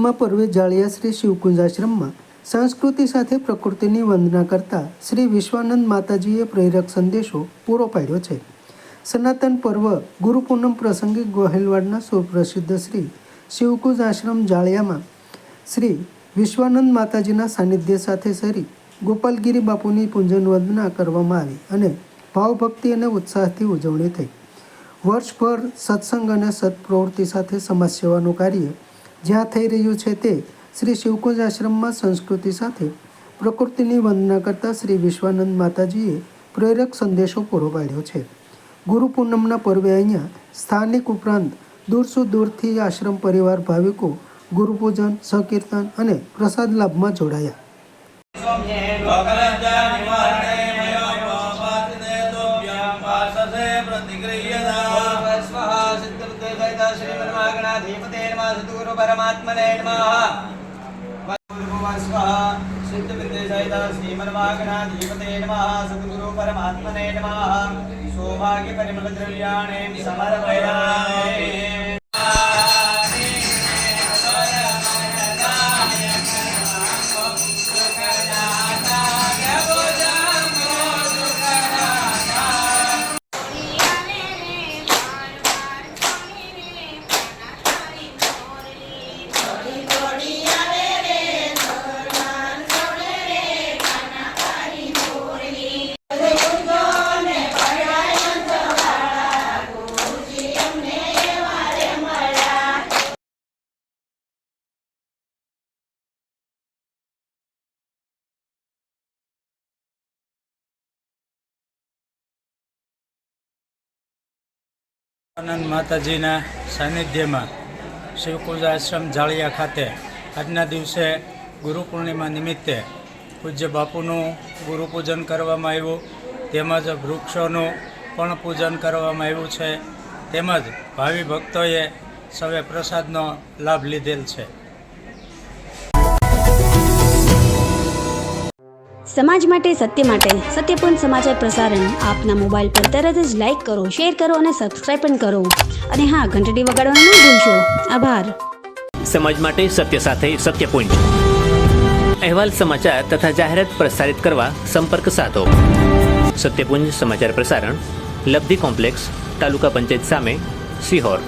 પૂનમના પર્વે જાળિયા શ્રી શિવકુંજ આશ્રમમાં સંસ્કૃતિ સાથે પ્રકૃતિની વંદના કરતા શ્રી વિશ્વાનંદ માતાજીએ પ્રેરક સંદેશો પૂરો પાડ્યો છે. સનાતન પર્વ ગુરુ પૂનમ પ્રસંગે ગોહિલવાડના સુપ્રસિદ્ધ શ્રી શિવકુંજ આશ્રમ જાળિયામાં શ્રી વિશ્વાનંદ માતાજીના સાનિધ્ય સાથે શ્રી ગોપાલગીરી બાપુની પૂજન વંદના કરવામાં આવી અને ભાવભક્તિ અને ઉત્સાહથી ઉજવણી થઈ. વર્ષભર સત્સંગ અને સત્પ્રવૃત્તિ સાથે સમાજ સેવાનું કાર્ય જ્યાં થઈ રહ્યું છે તે શ્રી શિવકુંજ આશ્રમમાં સંસ્કૃતિ સાથે પ્રકૃતિની વંદના કરતા શ્રી વિશ્વાનંદ માતાજીએ પ્રેરક સંદેશો પૂરો પાડ્યો છે. ગુરુ પૂનમના પર્વે અહીંયા સ્થાનિક ઉપરાંત દૂર દૂરથી આશ્રમ પરિવાર ભાવિકો ગુરુપૂજન, સકીર્તન અને પ્રસાદ લાભમાં જોડાયા. सौभाग्य परिमल द्रव्याणे समर्पयामि. આનંદ માતાજીના સાનિધ્યમાં શિવકુંજ આશ્રમ જાળિયા ખાતે આજના દિવસે ગુરુ પૂર્ણિમા નિમિત્તે પૂજ્ય બાપુનું ગુરુ પૂજન કરવામાં આવ્યું, તેમજ વૃક્ષોનું પણ પૂજન કરવામાં આવ્યું છે, તેમજ ભાવિ ભક્તોએ સૌએ પ્રસાદનો લાભ લીધેલ છે. સમાજ માટે, સત્ય માટે, સત્યપૂર્ણ સમાચાર પ્રસારણ આપના મોબાઈલ પર તરત જ લાઈક કરો, શેર કરો અને સબસ્ક્રાઈબ પણ કરો. અને હા, ઘંટડી વગાડવાનું ન ભૂલશો. આભાર. સમાજ માટે સત્ય સાથે સત્યપૂર્ણ અહેવાલ, સમાચાર તથા જાહેરાત પ્રસારિત કરવા સંપર્ક સાધો. સત્યપુંજ સમાચાર પ્રસારણ, લબ્ધિ કોમ્પ્લેક્સ, તાલુકા પંચાયત સામે, સિહોર.